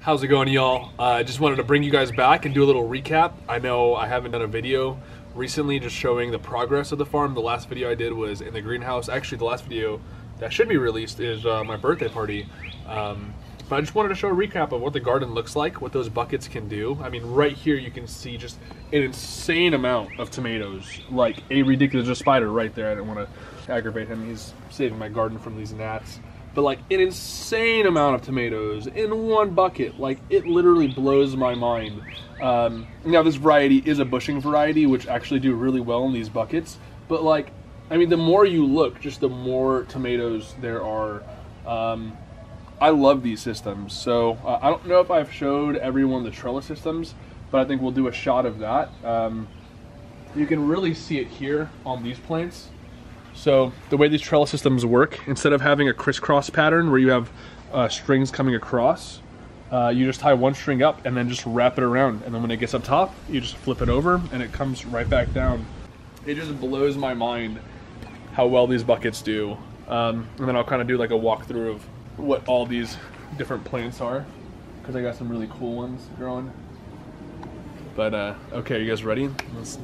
How's it going, y'all? I just wanted to bring you guys back and do a little recap. I know I haven't done a video recently just showing the progress of the farm. The last video I did was in the greenhouse. Actually, the last video that should be released is my birthday party. But I just wanted to show a recap of what the garden looks like, what those buckets can do. I mean, right here you can see just an insane amount of tomatoes, like a ridiculous, there's a spider right there. I didn't want to aggravate him. He's saving my garden from these gnats. But like an insane amount of tomatoes in one bucket. Like, it literally blows my mind. Now this variety is a bushing variety, which actually do really well in these buckets. But like, I mean, the more you look, just the more tomatoes there are. I love these systems. So I don't know if I've showed everyone the trellis systems, but I think we'll do a shot of that. You can really see it here on these plants. So the way these trellis systems work, instead of having a crisscross pattern where you have strings coming across, you just tie one string up and then just wrap it around. And then when it gets up top, you just flip it over and it comes right back down. It just blows my mind how well these buckets do. And then I'll kind of do like a walkthrough of what all these different plants are, because I got some really cool ones growing. But okay, you guys ready? Let's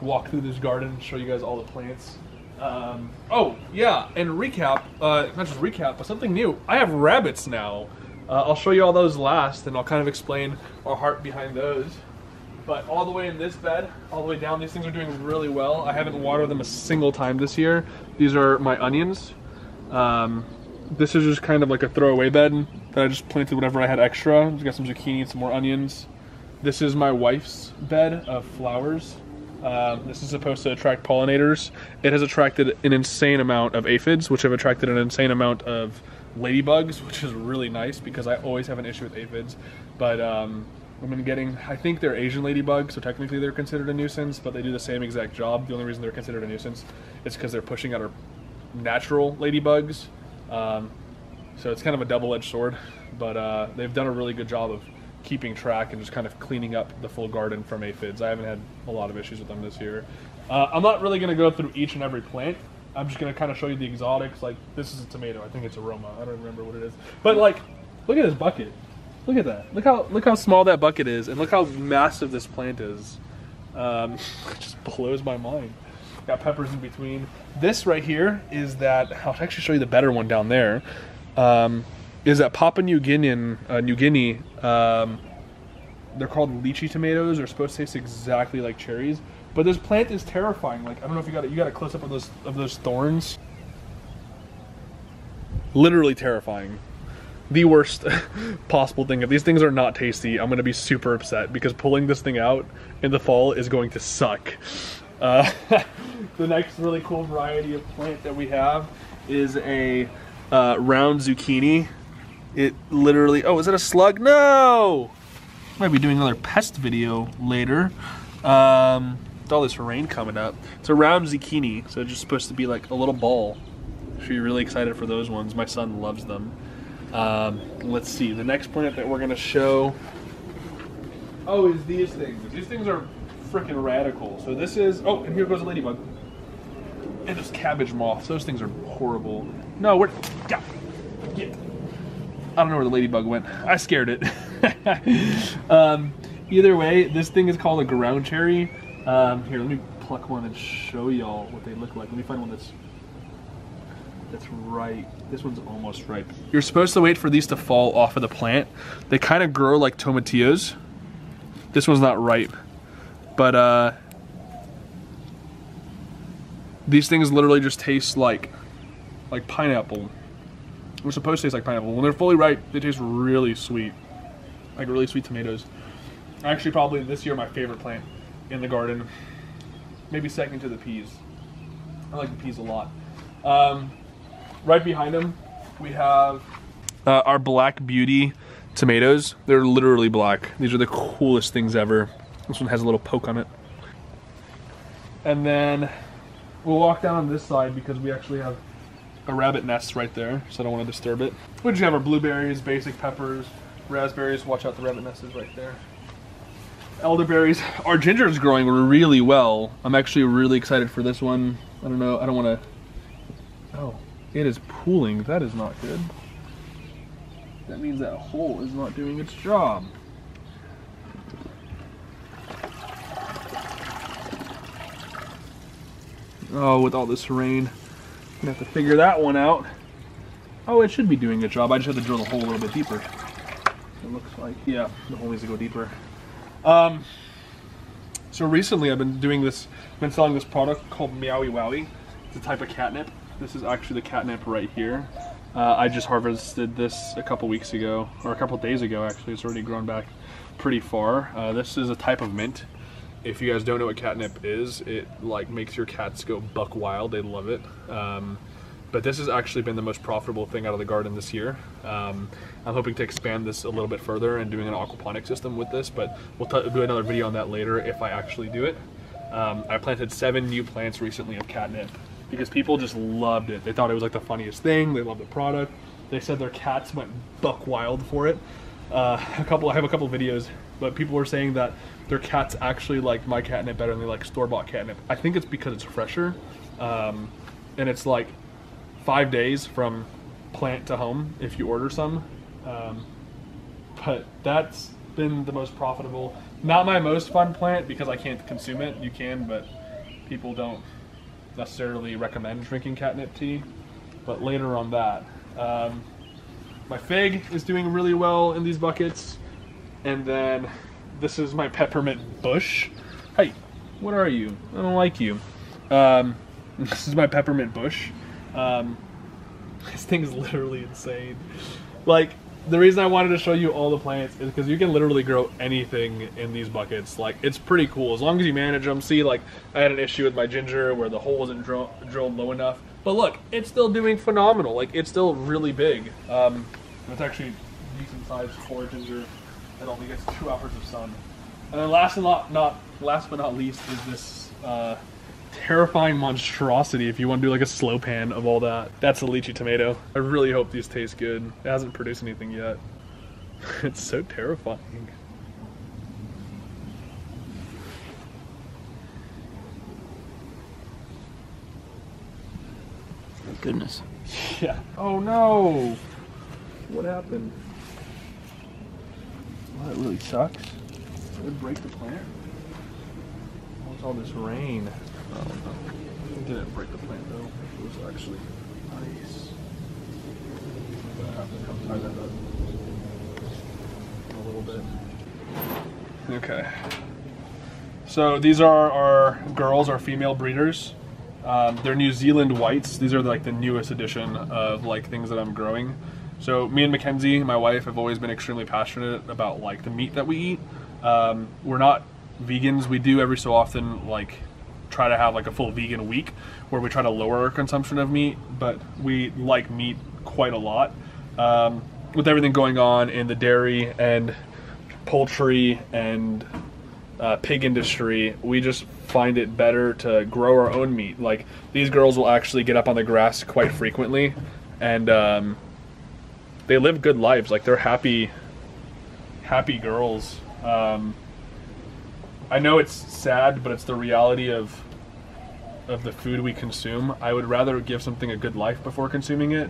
walk through this garden, show you guys all the plants. Oh yeah, and recap, not just recap, but something new. I have rabbits now. I'll show you all those last, and I'll kind of explain our heart behind those. But all the way in this bed, all the way down, these things are doing really well. I haven't watered them a single time this year. These are my onions. This is just kind of like a throwaway bed that I just planted whatever I had extra. Just got some zucchini and some more onions. This is my wife's bed of flowers. This is supposed to attract pollinators. It has attracted an insane amount of aphids, which have attracted an insane amount of ladybugs, which is really nice because I always have an issue with aphids. But I've been getting, I think they're Asian ladybugs, so technically they're considered a nuisance, but they do the same exact job. The only reason they're considered a nuisance is because they're pushing out our natural ladybugs. So it's kind of a double-edged sword, but they've done a really good job of keeping track and just kind of cleaning up the full garden from aphids. I haven't had a lot of issues with them this year. I'm not really going to go through each and every plant. I'm just going to kind of show you the exotics. Like, this is a tomato. I think it's aroma. I don't remember what it is. But like, look at this bucket. Look at that. Look how small that bucket is, and look how massive this plant is. It just blows my mind. Got peppers in between. This right here is that, I'll actually show you the better one down there. Is that Papua New Guinea, they're called Lychee Tomatoes. They're supposed to taste exactly like cherries. But this plant is terrifying. Like, I don't know if you got a close up of those thorns. Literally terrifying. The worst possible thing. If these things are not tasty, I'm gonna be super upset because pulling this thing out in the fall is going to suck. The next really cool variety of plant that we have is a round zucchini. It literally, oh, is it a slug? No! Might be doing another pest video later. With all this rain coming up. It's a round zucchini, so it's just supposed to be like a little ball. Should be really excited for those ones. My son loves them. Let's see, the next plant that we're gonna show, oh, is these things. These things are freaking radical. So this is, oh, and here goes a ladybug. And there's cabbage moths. Those things are horrible. No, where, yeah. I don't know where the ladybug went. I scared it. Either way, this thing is called a ground cherry. Here, let me pluck one and show y'all what they look like. Let me find one that's ripe. This one's almost ripe. You're supposed to wait for these to fall off of the plant. They kind of grow like tomatillos. This one's not ripe. But these things literally just taste like pineapple. They're supposed to taste like pineapple. When they're fully ripe, they taste really sweet. Like really sweet tomatoes. Actually, probably this year my favorite plant in the garden. Maybe second to the peas. I like the peas a lot. Right behind them, we have our Black Beauty tomatoes. They're literally black. These are the coolest things ever. This one has a little poke on it. And then we'll walk down on this side because we actually have a rabbit nest right there, so I don't want to disturb it. We just have our blueberries, basic peppers, raspberries. Watch out, the rabbit nest is right there. Elderberries. Our ginger is growing really well. I'm actually really excited for this one. I don't know, I don't want to... Oh, it is pooling. That is not good. That means that hole is not doing its job. Oh, with all this rain, I'm gonna have to figure that one out. Oh, it should be doing a job. I just have to drill the hole a little bit deeper. It looks like, yeah, the hole needs to go deeper. So recently I've been doing this, been selling this product called Meowie Wowie. It's a type of catnip. This is actually the catnip right here. I just harvested this a couple weeks ago, or a couple days ago actually. It's already grown back pretty far. This is a type of mint. If you guys don't know what catnip is, it like makes your cats go buck wild. They love it. But this has actually been the most profitable thing out of the garden this year. I'm hoping to expand this a little bit further and doing an aquaponic system with this, but we'll do another video on that later if I actually do it. I planted 7 new plants recently of catnip because people just loved it. They thought it was like the funniest thing. They loved the product. They said their cats went buck wild for it. I have a couple videos, but people were saying that their cats actually like my catnip better than they like store-bought catnip. I think it's because it's fresher, and it's like 5 days from plant to home if you order some. But that's been the most profitable. Not my most fun plant because I can't consume it. You can, but people don't necessarily recommend drinking catnip tea. But later on that. My fig is doing really well in these buckets. And then this is my Peppermint Bush. Hey, what are you? I don't like you. This is my Peppermint Bush. This thing is literally insane. Like, the reason I wanted to show you all the plants is because you can literally grow anything in these buckets. Like, it's pretty cool as long as you manage them. See, like, I had an issue with my ginger where the hole wasn't drilled low enough. But look, it's still doing phenomenal. Like, it's still really big. It's actually decent sized for ginger that only gets 2 hours of sun. And then last but not least is this terrifying monstrosity, if you want to do like a slow pan of all that. That's a lychee tomato. I really hope these taste good. It hasn't produced anything yet. It's so terrifying. Goodness. Yeah. Oh no! What happened? Well, that really sucks. It would break the plant. What's all this rain? Oh no. It didn't break the plant though. It was actually nice. I'm gonna have to come tie that up a little bit. Okay. So these are our girls, our female breeders. They're New Zealand whites. These are like the newest edition of like things that I'm growing. So me and Mackenzie, my wife, have always been extremely passionate about like the meat that we eat. We're not vegans. We do every so often like try to have like a full vegan week where we try to lower our consumption of meat, but we like meat quite a lot. With everything going on in the dairy and poultry and pig industry, we just find it better to grow our own meat. Like, these girls will actually get up on the grass quite frequently, and they live good lives. Like, they're happy girls. I know it's sad, but it's the reality of the food we consume. I would rather give something a good life before consuming it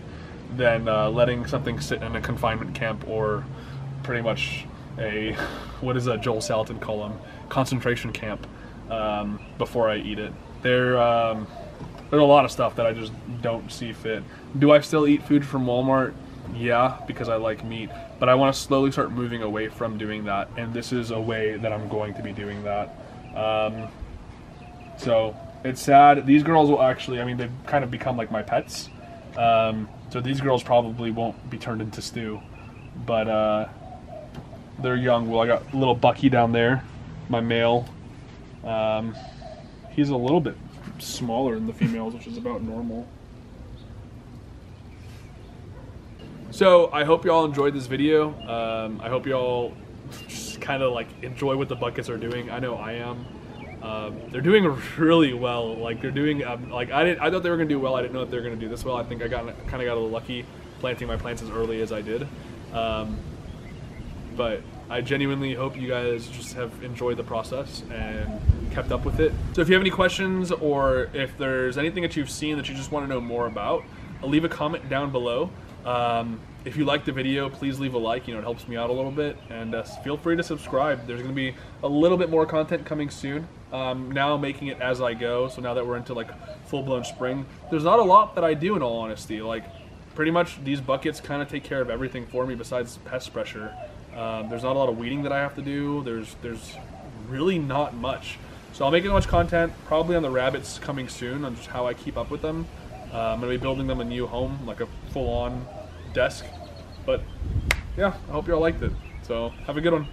than letting something sit in a confinement camp or pretty much a, what does Joel Salatin call them? Concentration camp before I eat it. There's a lot of stuff that I just don't see fit. Do I still eat food from Walmart? Yeah, because I like meat, but I want to slowly start moving away from doing that, and this is a way that I'm going to be doing that. So it's sad. These girls will actually, I mean, they've kind of become like my pets. So these girls probably won't be turned into stew, but they're young. Well, I got little Bucky down there, my male. He's a little bit smaller than the females, which is about normal. So I hope y'all enjoyed this video. I hope y'all just kind of like enjoy what the buckets are doing. I know I am. They're doing really well. Like, they're doing like I thought they were gonna do well. I didn't know that they were gonna do this well. I think I kind of got a little lucky planting my plants as early as I did. But I genuinely hope you guys just have enjoyed the process and kept up with it. So if you have any questions, or if there's anything that you've seen that you just want to know more about, leave a comment down below. If you liked the video, please leave a like. You know, it helps me out a little bit. And feel free to subscribe. There's going to be a little bit more content coming soon. Now I'm making it as I go. So now that we're into like full-blown spring, there's not a lot that I do, in all honesty. Like, pretty much these buckets kind of take care of everything for me besides pest pressure. There's not a lot of weeding that I have to do. There's really not much. So I'll make as much content probably on the rabbits coming soon, on just how I keep up with them. I'm going to be building them a new home, like a full-on desk. But yeah, I hope you all liked it. So have a good one.